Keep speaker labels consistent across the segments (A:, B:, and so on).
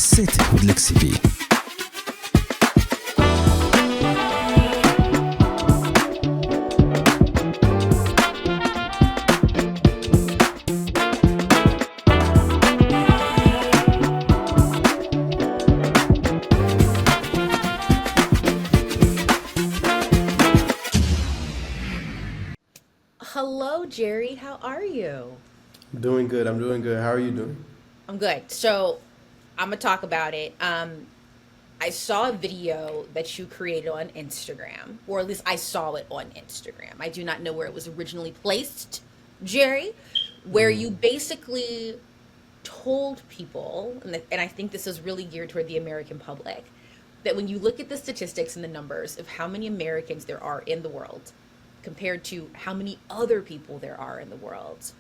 A: C'était with Lexi B.
B: Hello, Jerry. How are you?
C: I'm doing good. I'm doing good. How are you doing?
B: I'm good. So, I'm gonna talk about it. I saw a video that you created on Instagram, or at least I saw it on Instagram. I do not know where it was originally placed, Jerry, where you basically told people, and I think this is really geared toward the American public, that when you look at the statistics and the numbers of how many Americans there are in the world compared to how many other people there are in the world,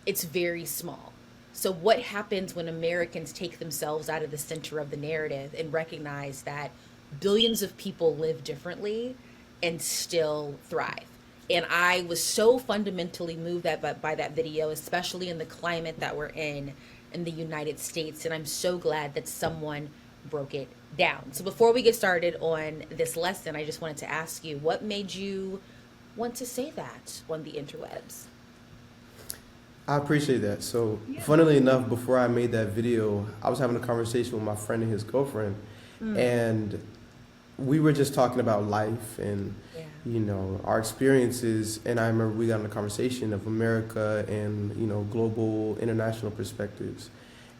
B: it's very small. So, what happens when Americans take themselves out of the center of the narrative and recognize that billions of people live differently and still thrive? And I was so fundamentally moved by that video, especially in the climate that we're in the United States. And I'm so glad that someone broke it down. So, before we get started on this lesson, I just wanted to ask you, what made you want to say that on the interwebs?
C: I appreciate that. So, funnily enough, before I made that video, I was having a conversation with my friend and his girlfriend, and we were just talking about life and
B: Yeah.
C: our experiences. And I remember we got in a conversation of America and global, international perspectives,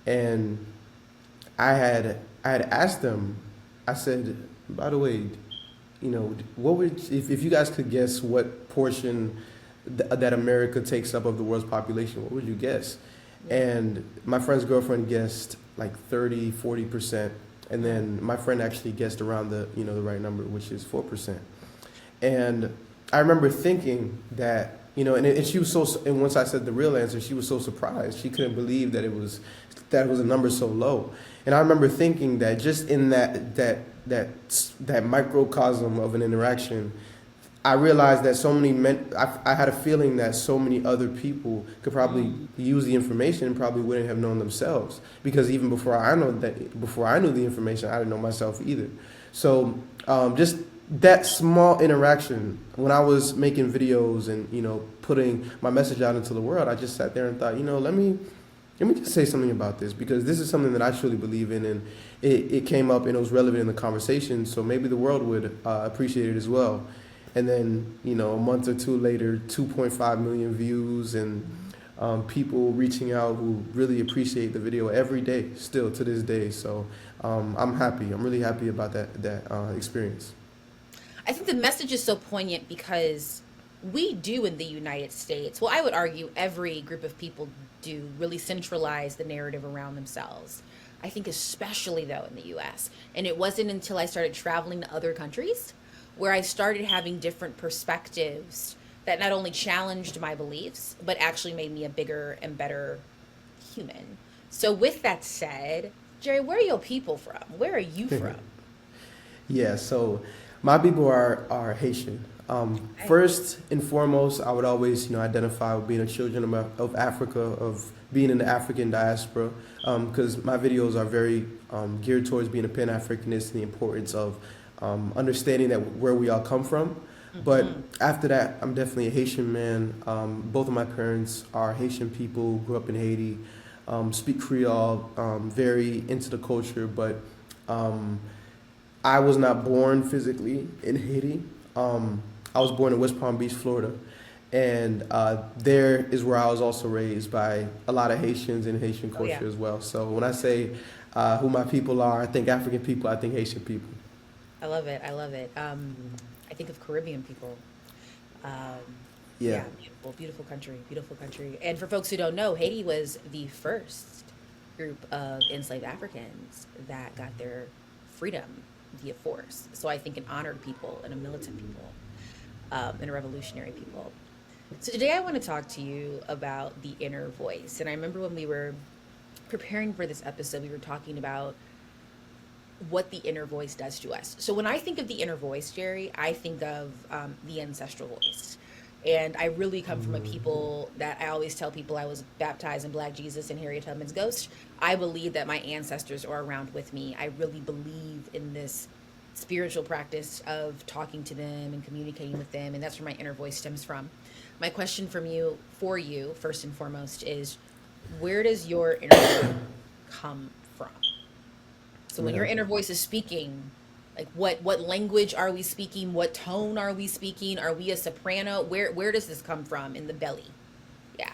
C: and I had asked them. I said, by the way, what would if you guys could guess what portion that America takes up of the world's population, what would you guess? And my friend's girlfriend guessed like 30-40%, and then my friend actually guessed around the right number, which is 4%. And I remember thinking that and she was and once I said the real answer, she was so surprised. She couldn't believe that it was a number so low. And I remember thinking that just in that microcosm of an interaction, I realized that so many men, I had a feeling that so many other people could probably use the information and probably wouldn't have known themselves, because even before I knew the information, I didn't know myself either. So just that small interaction, when I was making videos and putting my message out into the world, I just sat there and thought, let me just say something about this, because this is something that I truly believe in, and it came up and it was relevant in the conversation, so maybe the world would appreciate it as well. And then, a month or two later, 2.5 million views, and people reaching out who really appreciate the video every day, still to this day. So I'm happy. I'm really happy about that experience.
B: I think the message is so poignant because we do in the United States, well, I would argue every group of people do really centralize the narrative around themselves. I think especially though in the US. And it wasn't until I started traveling to other countries where I started having different perspectives that not only challenged my beliefs, but actually made me a bigger and better human. So with that said, Jerry, where are your people from? Where are you from?
C: Yeah, so my people are Haitian. First and foremost, I would always identify with being a children of Africa, of being in the African diaspora, because my videos are very geared towards being a Pan-Africanist and the importance of understanding that where we all come from. But after that, I'm definitely a Haitian man. Both of my parents are Haitian people, grew up in Haiti, speak Creole, very into the culture, but I was not born physically in Haiti. I was born in West Palm Beach, Florida, and there is where I was also raised by a lot of Haitians and Haitian culture as well. So when I say who my people are, I think African people, I think Haitian people.
B: I love it. I love it. I think of Caribbean people.
C: Yeah.
B: Beautiful, beautiful country, beautiful country. And for folks who don't know, Haiti was the first group of enslaved Africans that got their freedom via force. So I think an honored people and a militant people and a revolutionary people. So today I want to talk to you about the inner voice. And I remember when we were preparing for this episode, we were talking about what the inner voice does to us. So when I think of the inner voice, Jerry, I think of the ancestral voice. And I really come from a people that I always tell people I was baptized in Black Jesus and 𝐼𝐻𝐫𝐿 Ghost. I believe that my ancestors are around with me. I really believe in this spiritual practice of talking to them and communicating with them, and that's where my inner voice stems from. My question for you, first and foremost, is where does your inner voice come from? So when your
C: Yeah.
B: inner voice is speaking, like what language are we speaking? What tone are we speaking? Are we a soprano? Where does this come from in the belly? Yeah.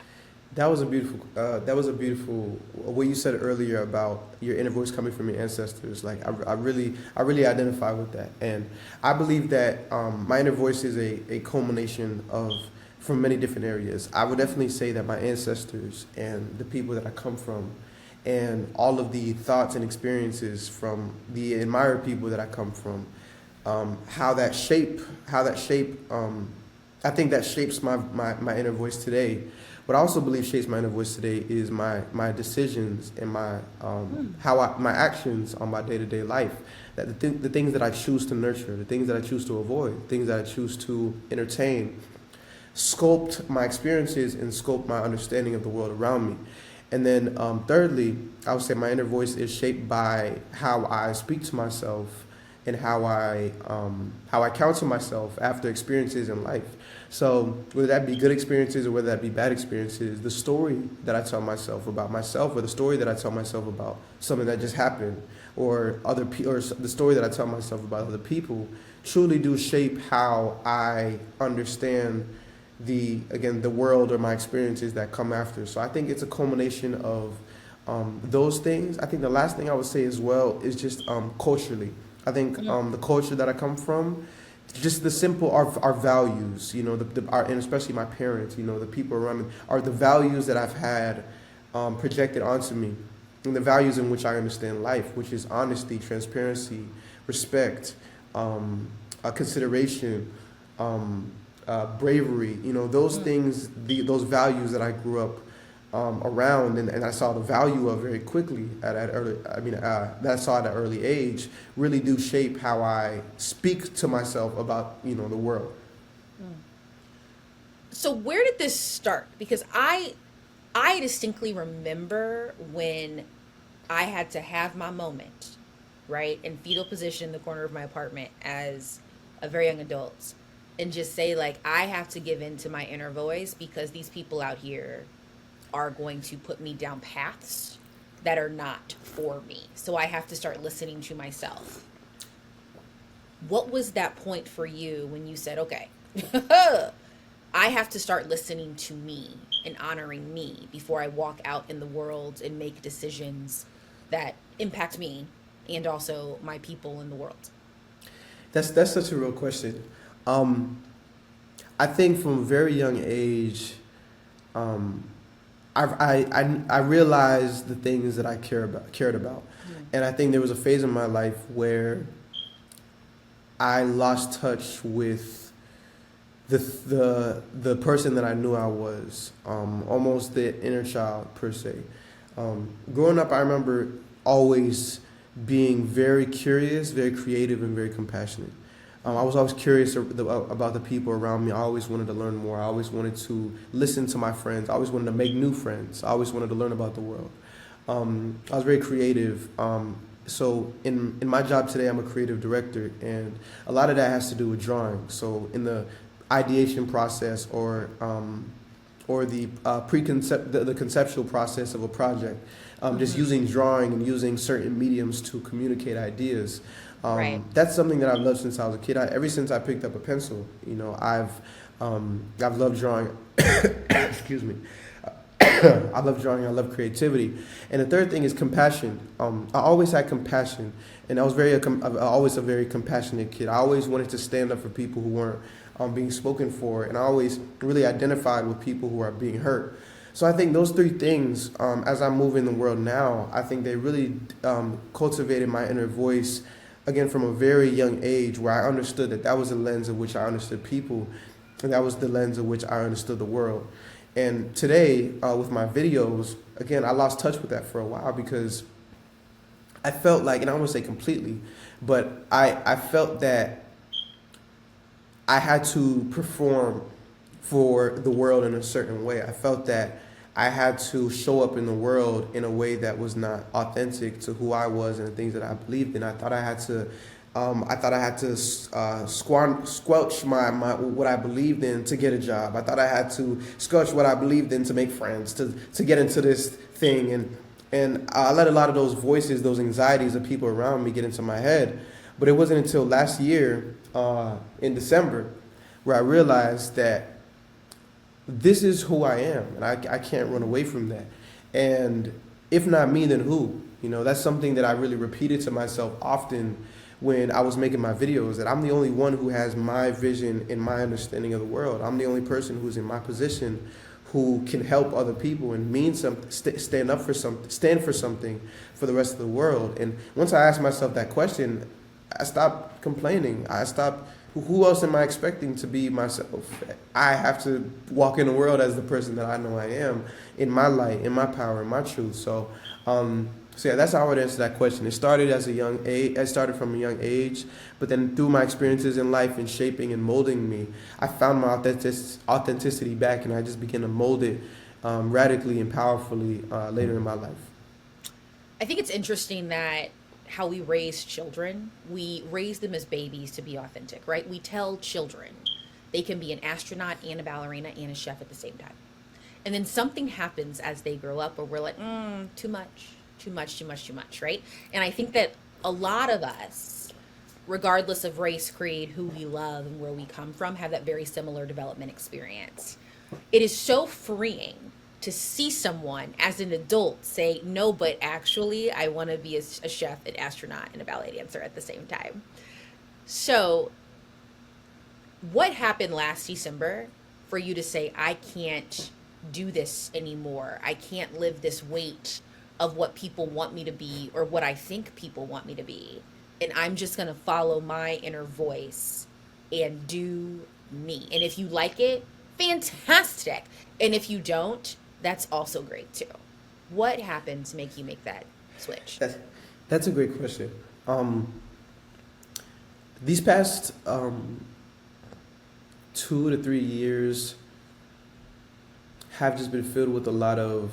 C: That was a beautiful. That was a beautiful. What you said earlier about your inner voice coming from your ancestors. Like I really identify with that, and I believe that my inner voice is a culmination of from many different areas. I would definitely say that my ancestors and the people that I come from, and all of the thoughts and experiences from the admired people that I come from, how that shape. I think that shapes my inner voice today. What I also believe shapes my inner voice today is my decisions and my actions on my day-to-day life. That the things that I choose to nurture, the things that I choose to avoid, things that I choose to entertain, sculpt my experiences and sculpt my understanding of the world around me. And then thirdly, I would say my inner voice is shaped by how I speak to myself and how I counsel myself after experiences in life. So whether that be good experiences or whether that be bad experiences, the story that I tell myself about myself, or the story that I tell myself about something that just happened, or or the story that I tell myself about other people, truly do shape how I understand the world or my experiences that come after. So I think it's a culmination of those things. I think the last thing I would say as well is just culturally. I think the culture that I come from, just the simple our values, and especially my parents, the people around me, are the values that I've had projected onto me, and the values in which I understand life, which is honesty, transparency, respect, consideration, bravery. Those things, those values that I grew up around, and I saw the value of very quickly that I saw at an early age, really do shape how I speak to myself about the world.
B: So where did this start? Because I distinctly remember when I had to have my moment, right, in fetal position in the corner of my apartment as a very young adult, and just say, like, I have to give in to my inner voice because these people out here are going to put me down paths that are not for me. So I have to start listening to myself. What was that point for you when you said, okay, I have to start listening to me and honoring me before I walk out in the world and make decisions that impact me and also my people in the world?
C: That's such a real question. I think from a very young age, I realized the things that I cared about, and I think there was a phase in my life where I lost touch with the person that I knew I was, almost the inner child per se. Growing up, I remember always being very curious, very creative, and very compassionate. I was always curious about the people around me. I always wanted to learn more. I always wanted to listen to my friends. I always wanted to make new friends. I always wanted to learn about the world. I was very creative. So in my job today, I'm a creative director, and a lot of that has to do with drawing. So in the ideation process or the the conceptual process of a project, just using drawing and using certain mediums to communicate ideas.
B: Right.
C: That's something that I've loved since I was a kid. Ever since I picked up a pencil, I've loved drawing. Excuse me. I love drawing. I love creativity. And the third thing is compassion. I always had compassion, and I was always a very compassionate kid. I always wanted to stand up for people who weren't being spoken for, and I always really identified with people who are being hurt. So I think those three things, as I move in the world now, I think they really cultivated my inner voice, again, from a very young age, where I understood that was the lens of which I understood people, and that was the lens of which I understood the world. And today, with my videos, again, I lost touch with that for a while because I felt like, and I won't say completely, but I felt that I had to perform for the world in a certain way. I felt that I had to show up in the world in a way that was not authentic to who I was and the things that I believed in. I thought I had to squelch my what I believed in to get a job. I thought I had to squelch what I believed in to make friends, to get into this thing. And I let a lot of those voices, those anxieties of people around me get into my head. But it wasn't until last year, in December, where I realized that this is who I am, and I can't run away from that. And if not me, then who? You know, that's something that I really repeated to myself often when I was making my videos, that I'm the only one who has my vision and my understanding of the world. I'm the only person who's in my position who can help other people and mean something, stand for something for the rest of the world. And once I asked myself that question, I stopped complaining. I stopped. Who else am I expecting to be myself? I have to walk in the world as the person that I know I am, in my light, in my power, in my truth. So yeah, that's how I would answer that question. It started as a young age. I started from a young age, but then through my experiences in life and shaping and molding me, I found my authenticity back, and I just began to mold it radically and powerfully later in my life.
B: I think it's interesting that how we raise children, we raise them as babies to be authentic, right? We tell children they can be an astronaut and a ballerina and a chef at the same time. And then something happens as they grow up where we're like, too much, right? And I think that a lot of us, regardless of race, creed, who we love, and where we come from, have that very similar development experience. It is so freeing to see someone as an adult say, no, but actually I want to be a chef, an astronaut, and a ballet dancer at the same time. So what happened last December for you to say, I can't do this anymore? I can't live this weight of what people want me to be or what I think people want me to be. And I'm just going to follow my inner voice and do me. And if you like it, fantastic. And if you don't, that's also great too. What happened to make you make that switch?
C: That's a great question. These past 2 to 3 years have just been filled with a lot of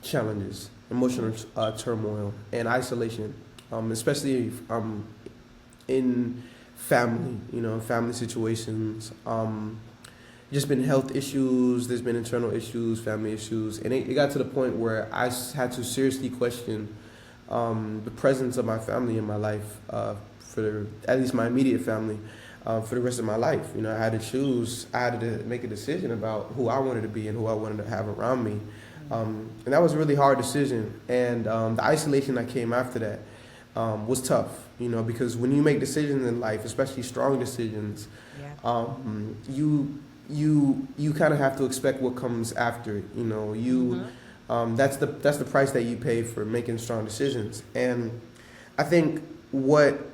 C: challenges, emotional turmoil, and isolation, especially in family, family situations. Just been health issues, there's been internal issues, family issues, and it got to the point where I had to seriously question the presence of my family in my life, for at least my immediate family, for the rest of my life. I had to make a decision about who I wanted to be and who I wanted to have around me. And that was a really hard decision, and the isolation that came after that was tough, because when you make decisions in life, especially strong decisions, you kind of have to expect what comes after it. That's the price that you pay for making strong decisions. And I think what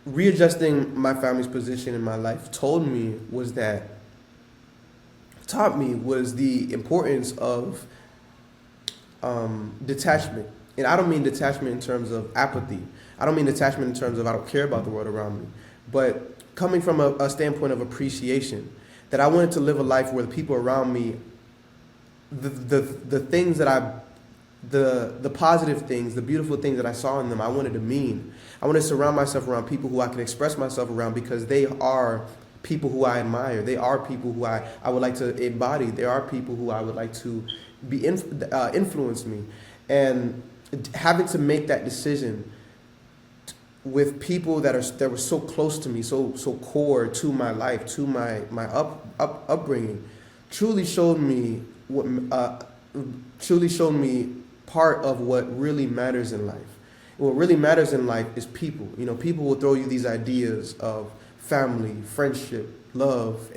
C: readjusting my family's position in my life taught me was the importance of detachment. And I don't mean detachment in terms of apathy. I don't mean detachment in terms of I don't care about the world around me, but coming from a standpoint of appreciation, that I wanted to live a life where the people around me, the things that the positive things, the beautiful things that I saw in them, I wanted to mean. I wanted to surround myself around people who I can express myself around, because they are people who I admire. They are people who I would like to embody. They are people who I would like to be influence me. And having to make that decision with people that were so close to me, so core to my life, to my upbringing, truly showed me part of what really matters in life. What really matters in life is people. People will throw you these ideas of family, friendship, love,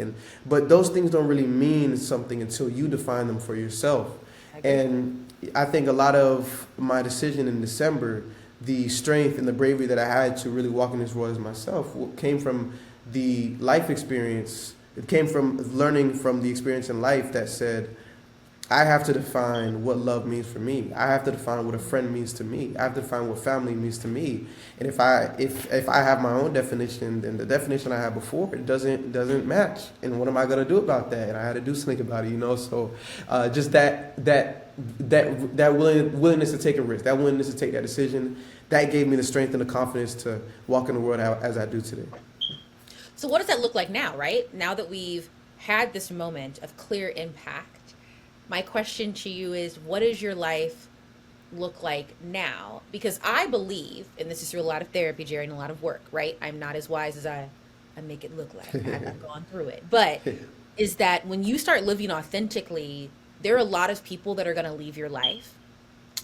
C: but those things don't really mean something until you define them for yourself. And I think a lot of my decision in December, the strength and the bravery that I had to really walk in this world as myself, came from the life experience. It came from learning from the experience in life that said, I have to define what love means for me. I have to define what a friend means to me. I have to define what family means to me. And if I have my own definition, then the definition I had before it doesn't match. And what am I gonna do about that? And I had to do something about it, you know. So just that willingness to take a risk, that willingness to take that decision, that gave me the strength and the confidence to walk in the world as I do today.
B: So what does that look like now, right? Now that we've had this moment of clear impact, my question to you is, what does your life look like now? Because I believe, and this is through a lot of therapy, Jerry, and a lot of work, right? I'm not as wise as I make it look like. I haven't gone through it. But is that when you start living authentically, there are a lot of people that are going to leave your life.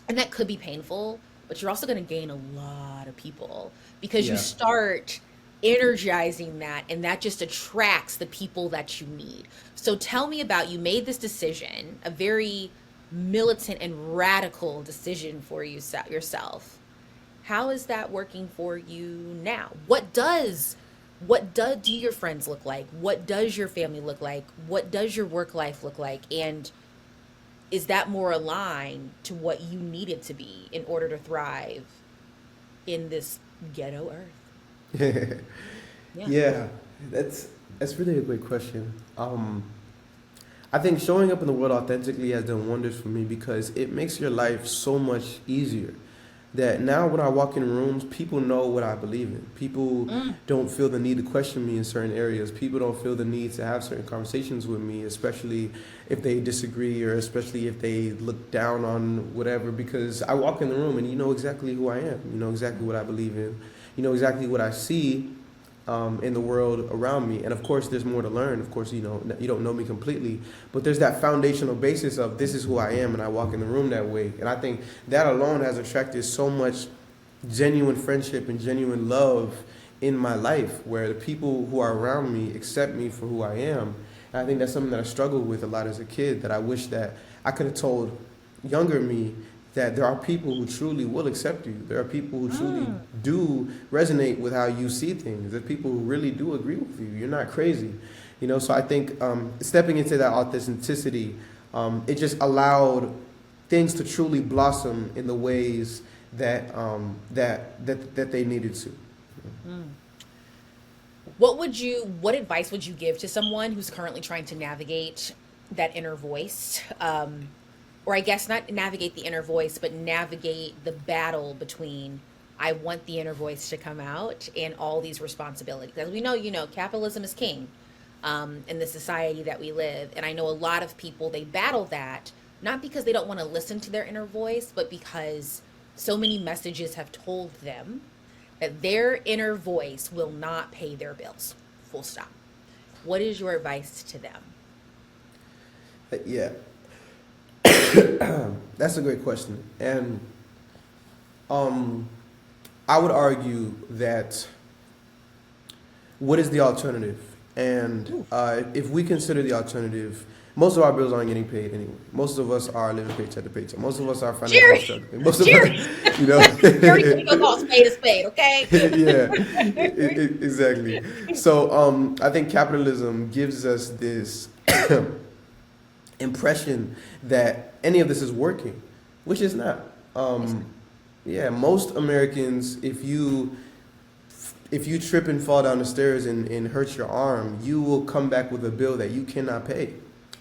B: And that could be painful, but you're also going to gain a lot of people because you start energizing that, and that just attracts the people that you need. So tell me about, you made this decision, a very militant and radical decision for yourself. How is that working for you now? What do your friends look like? What does your family look like? What does your work life look like? And is that more aligned to what you need it to be in order to thrive in this ghetto earth?
C: Yeah, that's really a great question. I think showing up in the world authentically has done wonders for me because it makes your life so much easier. That now when I walk in rooms, people know what I believe in. People don't feel the need to question me in certain areas. People don't feel the need to have certain conversations with me, especially if they disagree or especially if they look down on whatever, because I walk in the room and you know exactly who I am. You know exactly what I believe in. You know exactly what I see in the world around me. And of course, there's more to learn. Of course, you know, you don't know me completely, but there's that foundational basis of this is who I am and I walk in the room that way. And I think that alone has attracted so much genuine friendship and genuine love in my life, where the people who are around me accept me for who I am. And I think that's something that I struggled with a lot as a kid, that I wish that I could have told younger me, that there are people who truly will accept you. There are people who truly do resonate with how you see things. There are people who really do agree with you. You're not crazy, you know. So I think stepping into that authenticity, it just allowed things to truly blossom in the ways that that they needed to.
B: What advice would you give to someone who's currently trying to navigate that inner voice? Or I guess not navigate the inner voice, but navigate the battle between I want the inner voice to come out and all these responsibilities. As we know, you know, capitalism is king in the society that we live. And I know a lot of people, they battle that, not because they don't want to listen to their inner voice, but because so many messages have told them that their inner voice will not pay their bills. Full stop. What is your advice to them?
C: Yeah. That's a great question. And I would argue that what is the alternative? And if we consider the alternative, most of our bills aren't getting paid anyway. Most of us are living paycheck to paycheck. Most of us are financially struggling. Most of us, you know.
B: You're gonna call spade a spade, okay?
C: Yeah, exactly. So I think capitalism gives us this impression that any of this is working, which is not. Yeah, most Americans, if you trip and fall down the stairs and hurt your arm, you will come back with a bill that you cannot pay,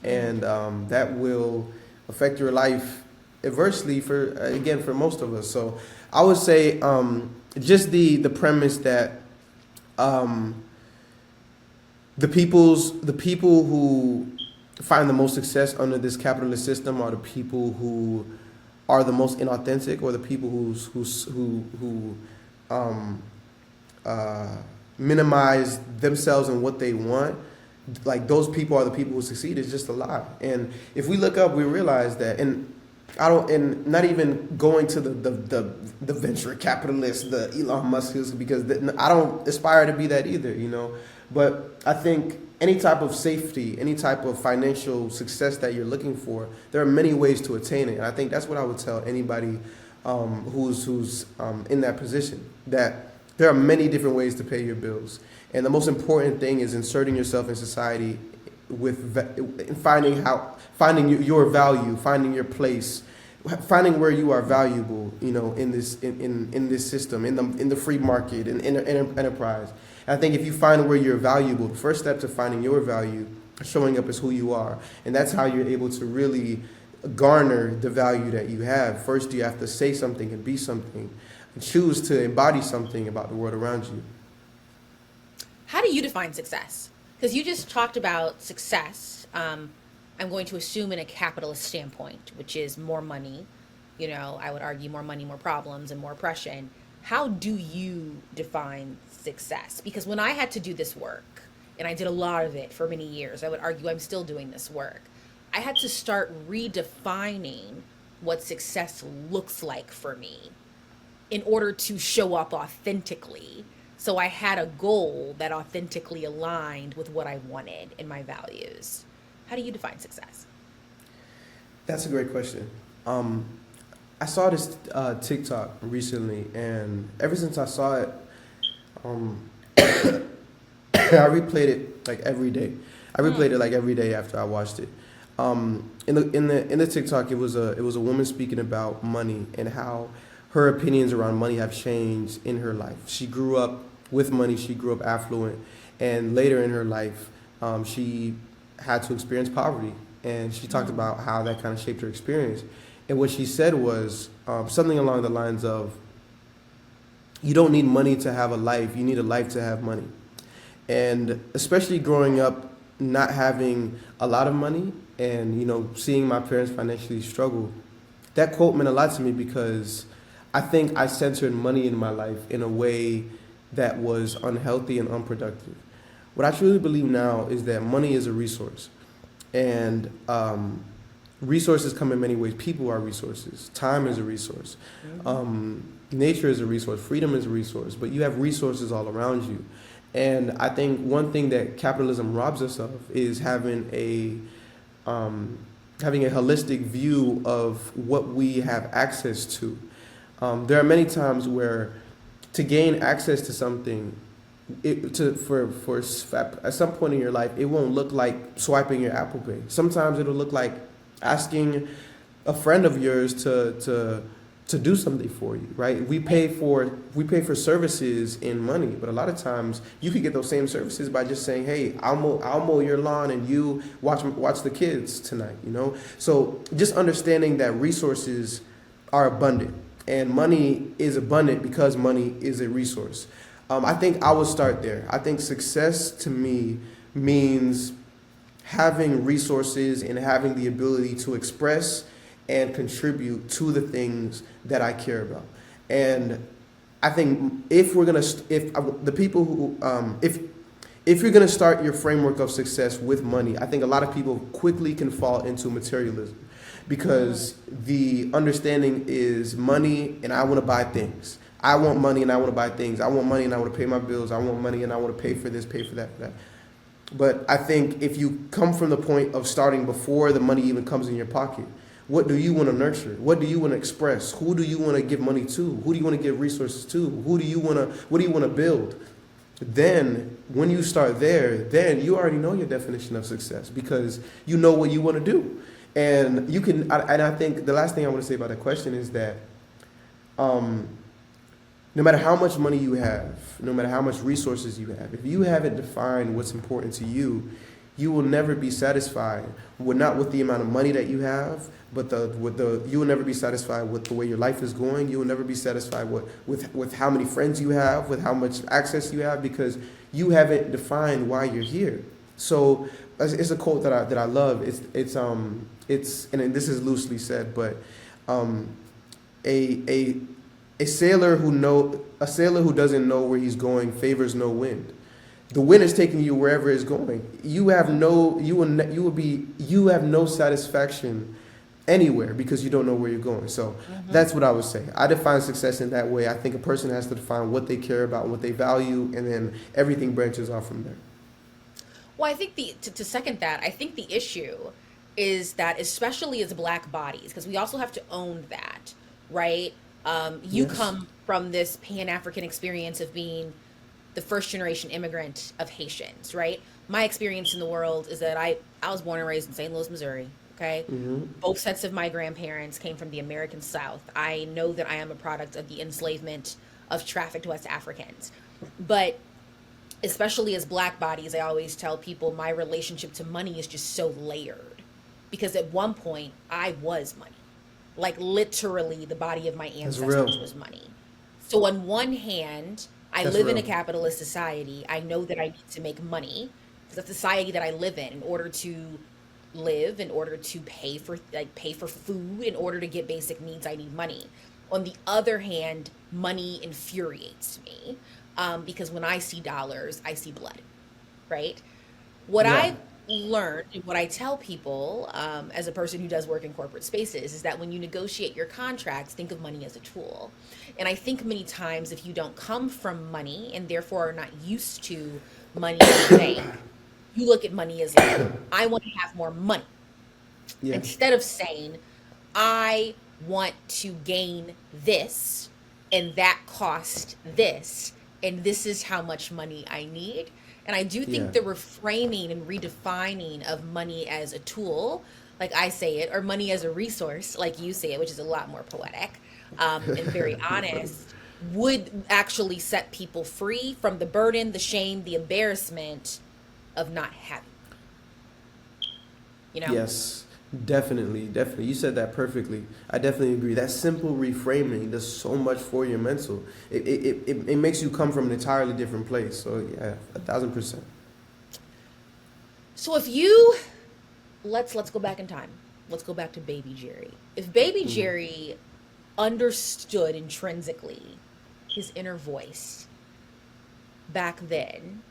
C: and that will affect your life adversely for most of us. So I would say just the premise that the people who find the most success under this capitalist system are the people who are the most inauthentic, or the people who minimize themselves and what they want. Like, those people are the people who succeed. It's just a lie. And if we look up, we realize that. And not even going to the venture capitalists, the Elon Musks, because I don't aspire to be that either, you know. But I think any type of safety, any type of financial success that you're looking for, there are many ways to attain it. And I think that's what I would tell anybody who's in that position, that there are many different ways to pay your bills. And the most important thing is inserting yourself in society finding your value, finding your place, finding where you are valuable, in this system, in the free market, in enterprise. And I think if you find where you're valuable, the first step to finding your value, showing up as who you are, and that's how you're able to really garner the value that you have. First, you have to say something and be something, and choose to embody something about the world around you.
B: How do you define success? Because you just talked about success. I'm going to assume in a capitalist standpoint, which is more money. I would argue more money, more problems, and more oppression. How do you define success? Because when I had to do this work, and I did a lot of it for many years, I would argue I'm still doing this work. I had to start redefining what success looks like for me in order to show up authentically. So I had a goal that authentically aligned with what I wanted and my values. How do you define success?
C: That's a great question. I saw this TikTok recently, and ever since I saw it, I replayed it like every day. I replayed it like every day after I watched it. In the TikTok, it was a woman speaking about money and how her opinions around money have changed in her life. She grew up with money. She grew up affluent, and later in her life, she had to experience poverty. And she talked about how that kind of shaped her experience. And what she said was something along the lines of, "You don't need money to have a life. You need a life to have money." And especially growing up, not having a lot of money, and seeing my parents financially struggle, that quote meant a lot to me, because I think I centered money in my life in a way that was unhealthy and unproductive. What I truly believe now is that money is a resource, and resources come in many ways. People are resources. Time is a resource. Nature is a resource. Freedom is a resource. But you have resources all around you. And I think one thing that capitalism robs us of is having a holistic view of what we have access to. There are many times where to gain access to something, at some point in your life, it won't look like swiping your Apple Pay. Sometimes it'll look like asking a friend of yours to do something for you, right? We pay for services in money, but a lot of times you can get those same services by just saying, "Hey, I'll mow your lawn and you watch the kids tonight." So just understanding that resources are abundant, and money is abundant because money is a resource. I think I would start there. I think success to me means having resources and having the ability to express and contribute to the things that I care about. And I think if you're gonna start your framework of success with money, I think a lot of people quickly can fall into materialism, because the understanding is money and I want to buy things. I want money and I want to buy things. I want money and I want to pay my bills. I want money and I want to pay for this, pay for that, for that. But I think if you come from the point of starting before the money even comes in your pocket, what do you want to nurture? What do you want to express? Who do you want to give money to? Who do you want to give resources to? What do you want to build? Then when you start there, then you already know your definition of success, because you know what you want to do. And you can, and I think the last thing I want to say about that question is that no matter how much money you have, no matter how much resources you have, if you haven't defined what's important to you, you will never be satisfied not with the amount of money that you have, but you will never be satisfied with the way your life is going. You will never be satisfied with how many friends you have, with how much access you have, because you haven't defined why you're here. So it's a quote that I love. It's and this is loosely said, but a sailor who doesn't know where he's going favors no wind. The wind is taking you wherever it's going. You have no satisfaction anywhere because you don't know where you're going. So that's what I would say. I define success in that way. I think a person has to define what they care about, what they value, and then everything branches off from there.
B: Well, I think to second that, I think the issue is that, especially as Black bodies, because we also have to own that, right? You
C: Yes.
B: come from this Pan-African experience of being the first generation immigrant of Haitians, right? my experience in the world is that I was born and raised in St. Louis, Missouri. Okay.
C: Mm-hmm.
B: Both sets of my grandparents came from the American South. I know that I am a product of the enslavement of trafficked West Africans. But especially as black bodies, I always tell people my relationship to money is just so layered. Because at one point, I was money. Like literally, the body of my
C: That's
B: ancestors
C: real.
B: was money. So, on one hand, I
C: That's
B: live in a
C: real.
B: capitalist society. I know that I need to make money because the society that I live in order to live, in order to pay for food, in order to get basic needs, I need money. On the other hand, money infuriates me because when I see dollars, I see blood, right? What
C: Yeah.
B: I've learned and what I tell people as a person who does work in corporate spaces is that when you negotiate your contracts, think of money as a tool. And I think many times if you don't come from money and therefore are not used to money in a bank, you look at money as like, I want to have more money
C: Yeah.
B: instead of saying, I want to gain this and that cost this, and this is how much money I need. And I do
C: Yeah.
B: think the reframing and redefining of money as a tool, like I say it, or money as a resource, like you say it, which is a lot more poetic and very honest, would actually set people free from the burden, the shame, the embarrassment of not having, you know?
C: Yes, definitely, definitely. You said that perfectly. I definitely agree. That simple reframing does so much for your mental. It makes you come from an entirely different place. So yeah, 1,000%.
B: So if you let's go back in time. Let's go back to baby Jerry. If baby
C: Mm.
B: Jerry understood intrinsically his inner voice back then,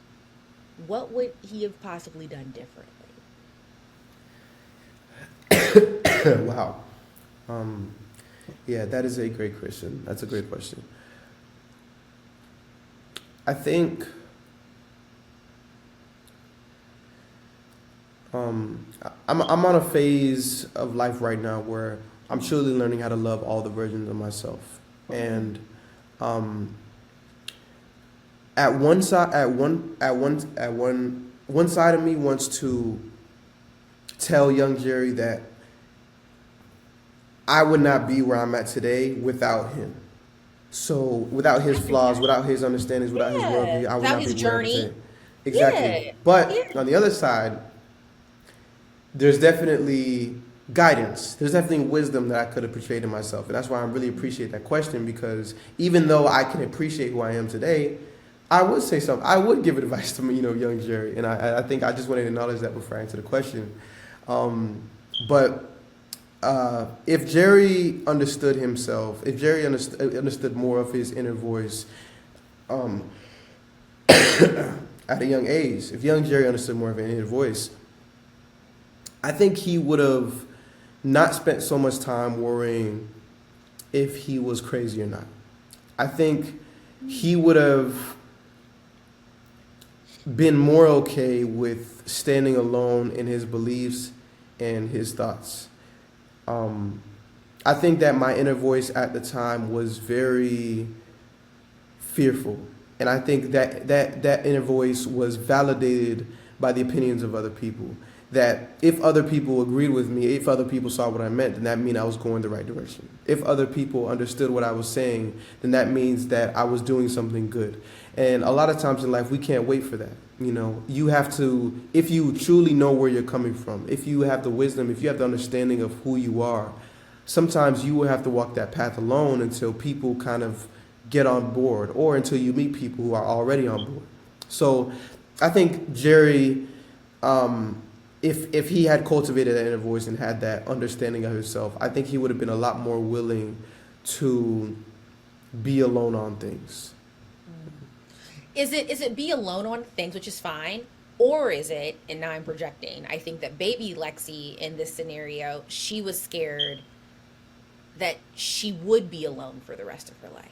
B: what would he have possibly done differently?
C: Wow. Um, yeah, that is a great question. That's a great question. I think I'm on a phase of life right now where I'm truly learning how to love all the versions of myself, and um, at one side, one side of me wants to tell young Jerry that I would not be where I'm at today without him. So without his flaws, without his understandings, without his
B: Yeah,
C: worldview, I would
B: without
C: not
B: his
C: be where I'm
B: journey.
C: today. Exactly.
B: Yeah,
C: But
B: yeah.
C: on the other side, there's definitely guidance. There's definitely wisdom that I could have portrayed in myself. And that's why I really appreciate that question, because even though I can appreciate who I am today, I would say something. I would give advice to me, young Jerry. And I think I just wanted to acknowledge that before I answer the question. But if Jerry understood himself, if Jerry understood more of his inner voice um, at a young age, if young Jerry understood more of his inner voice, I think he would have not spent so much time worrying if he was crazy or not. I think he would have been more okay with standing alone in his beliefs and his thoughts. I think that my inner voice at the time was very fearful, and I think that inner voice was validated by the opinions of other people. That if other people agreed with me, if other people saw what I meant, then that means I was going the right direction. If other people understood what I was saying, then that means that I was doing something good. And a lot of times in life, we can't wait for that. You have to, if you truly know where you're coming from, if you have the wisdom, if you have the understanding of who you are, sometimes you will have to walk that path alone until people kind of get on board, or until you meet people who are already on board. So I think Jerry, if he had cultivated that inner voice and had that understanding of himself, I think he would have been a lot more willing to be alone on things.
B: Is it be alone on things, which is fine, or is it? And now I'm projecting. I think that baby Lexi in this scenario, she was scared that she would be alone for the rest of her life.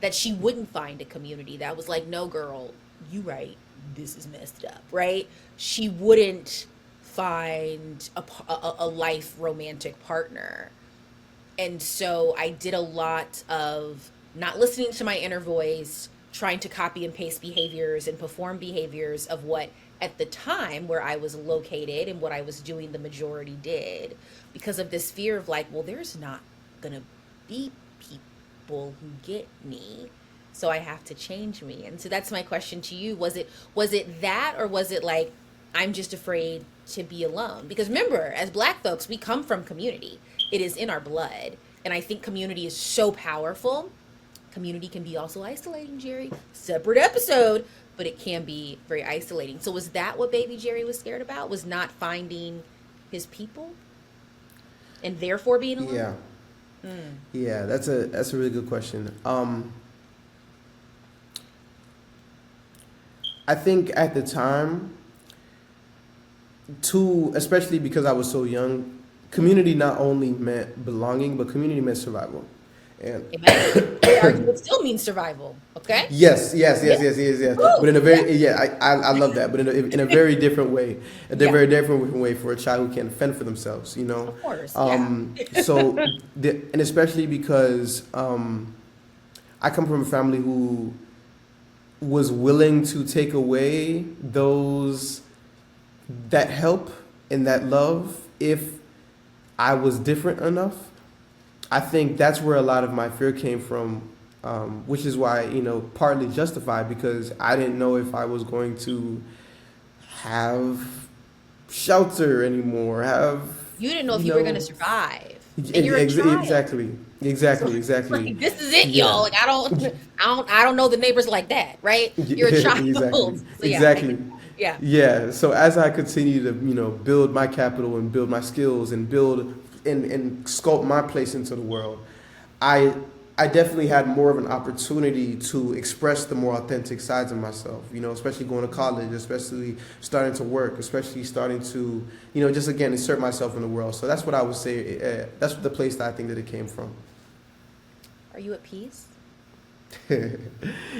B: That she wouldn't find a community that was like, no, girl, you right. This is messed up, right? She wouldn't find a life romantic partner. And so I did a lot of not listening to my inner voice, trying to copy and paste behaviors and perform behaviors of what at the time where I was located and what I was doing the majority did, because of this fear of like, well, there's not gonna be people who get me, so I have to change me. And so that's my question to you. Was it that, or was it like, I'm just afraid to be alone? Because remember, as Black folks, we come from community. It is in our blood. And I think community is so powerful. Community can be also isolating, Jerry. Separate episode, but it can be very isolating. So was that what baby Jerry was scared about? Was not finding his people and therefore being alone?
C: Yeah. Yeah, that's a really good question. I think at the time, especially because I was so young, community not only meant belonging, but community meant survival. And
B: it still means survival. Okay.
C: Yes. But in a very I love that. But in a very different way, very different way for a child who can't fend for themselves. You know.
B: Of course.
C: And especially because I come from a family who was willing to take away that help and that love if I was different enough. I think that's where a lot of my fear came from, which is why, partly justified, because I didn't know if I was going to have shelter anymore.
B: You didn't know if you were going to survive. And you're a child.
C: Exactly.
B: Like, this is it, y'all. Like, I don't know the neighbors like that, right? You're a child.
C: Exactly.
B: So, yeah.
C: Yeah. So as I continue to, build my capital and build my skills and build and sculpt my place into the world, I definitely had more of an opportunity to express the more authentic sides of myself, especially going to college, especially starting to work, especially starting to, just again, insert myself in the world. So that's what I would say. That's the place that I think that it came from.
B: Are you at peace?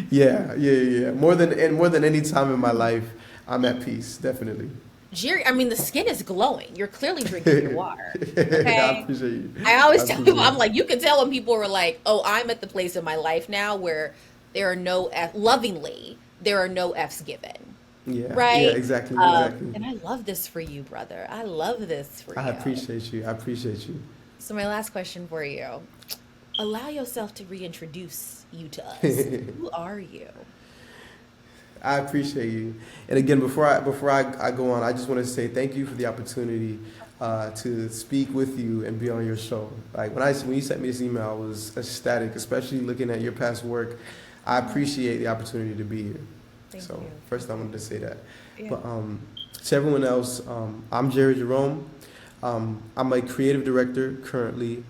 C: Yeah. More than any time in my life, I'm at peace, definitely.
B: Jerry, I mean, the skin is glowing. You're clearly drinking your water. Okay?
C: I appreciate you.
B: I always tell people, I'm like, you can tell when people are like, oh, I'm at the place in my life now where there are no there are no F's given.
C: Yeah.
B: Right?
C: Yeah, exactly.
B: And I love this for you, brother. I love this for you.
C: I appreciate you.
B: So my last question for you. Allow yourself to reintroduce you to us. Who are you?
C: I appreciate you. And again, before I go on, I just want to say thank you for the opportunity to speak with you and be on your show. Like when you sent me this email, I was ecstatic, especially looking at your past work. I appreciate the opportunity to be here.
B: Thank
C: so
B: you.
C: First I wanted to say that.
B: Yeah.
C: But to everyone else, I'm Jerome. I'm a creative director currently.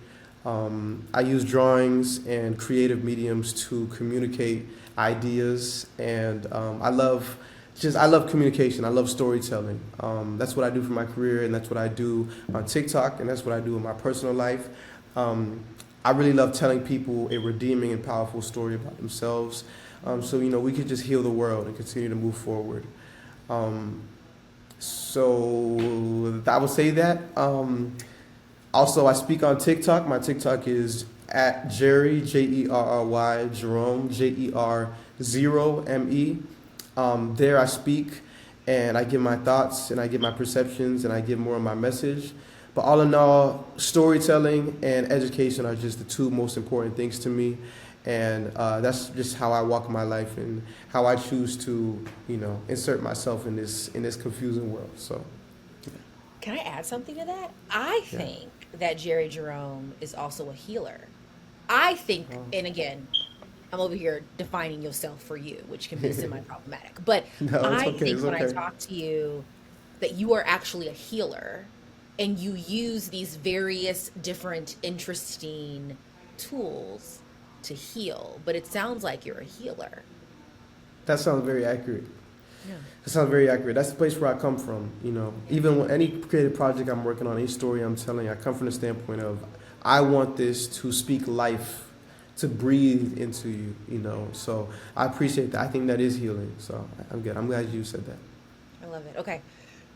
C: I use drawings and creative mediums to communicate ideas, and I love communication. I love storytelling. That's what I do for my career, and that's what I do on TikTok, and that's what I do in my personal life. I really love telling people a redeeming and powerful story about themselves, so we could just heal the world and continue to move forward. So I would say that. Also, I speak on TikTok. My TikTok is at Jerry, Jerry, Jerome, 𝐸0ME. There I speak and I give my thoughts and I give my perceptions and I give more of my message. But all in all, storytelling and education are just the two most important things to me. And that's just how I walk my life and how I choose to, insert myself in this confusing world. So,
B: Can I add something to that? I think that Jerry Jerome is also a healer. I think, and again, I'm over here defining yourself for you, which can be semi-problematic. But I think when I talk to you that you are actually a healer and you use these various different interesting tools to heal. But it sounds like you're a healer.
C: That sounds very accurate.
B: Yeah.
C: That sounds very accurate. That's the place where I come from. Even when any creative project I'm working on, any story I'm telling, I come from the standpoint of I want this to speak life, to breathe into you. So I appreciate that. I think that is healing. So I'm good. I'm glad you said that.
B: I love it. Okay.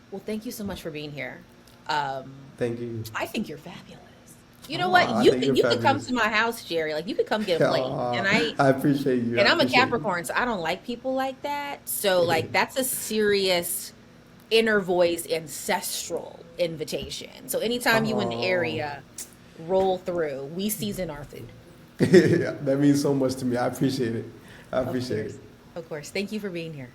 B: Well, thank you so much for being here.
C: Thank you.
B: I think you're fabulous. You know
C: Oh,
B: what?
C: I
B: You
C: think
B: could
C: you're
B: you could come
C: fabulous.
B: to my house, Jerry. Like you could come get a plate, and
C: I appreciate you. I
B: I'm a
C: appreciate you.
B: Capricorn, so I don't like people like that. So like that's a serious inner voice ancestral invitation. So anytime you in the
C: Oh,
B: area, roll through. We season our food.
C: that means so much to me. I appreciate it. I
B: Of
C: appreciate
B: course.
C: it.
B: Of course. Thank you for being here.